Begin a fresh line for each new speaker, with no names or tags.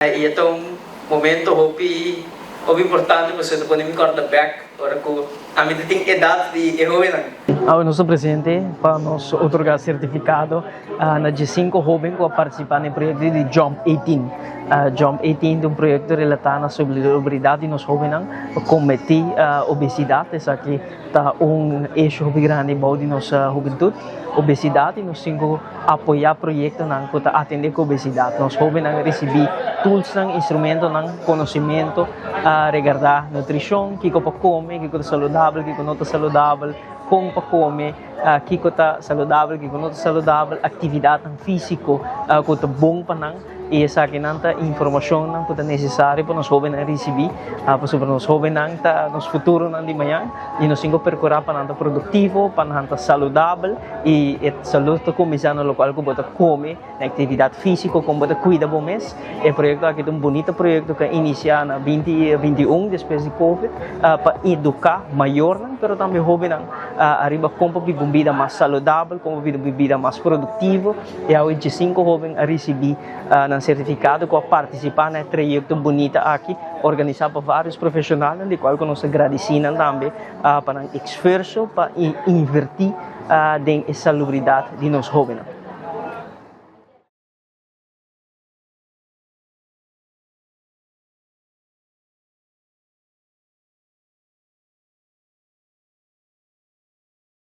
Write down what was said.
E itong momento, hopi importante ko sa ito po namin quarterback, ora ko, amin dating edad di jovem lang.
Ao nosso presidente para nos otorgar certificado na G5 jovem que participar no projeto de Jump 18. Jump 18 é um projeto relatado sobre a obesidade nos jovens para combater a obesidade, isso aqui tá eixo grande para a nossa juventude. Obesidade, nós temos apoiar projetos para atender a obesidade. Nós jovens receber tools, instrumentos, conhecimento, regardar nutrição, que para comer, que é saudável, que não é saudável, como para comer, que é saudável, que não é saudável, atividade física, que é bom para nós. E essa aqui é informação que é necessária para nós jovens receber, para nós jovens no futuro de manhã, e nós temos que percorrer para nós produtivo, para nós saudável, e a saúde começar no local que você come, na atividade física, como você cuida bom mês. O projeto aqui é bonito projeto que inicia na 2021, depois de Covid, para educar maior, mas também jovens arriba como uma vida mais saudável, como uma vida mais produtiva, e a 25 jovens a receber certificado para participar nesse projeto bonito aqui, organizado por vários profissionais, de qual nós agradecemos também para o esforço para invertir na salubridade de nós jovens.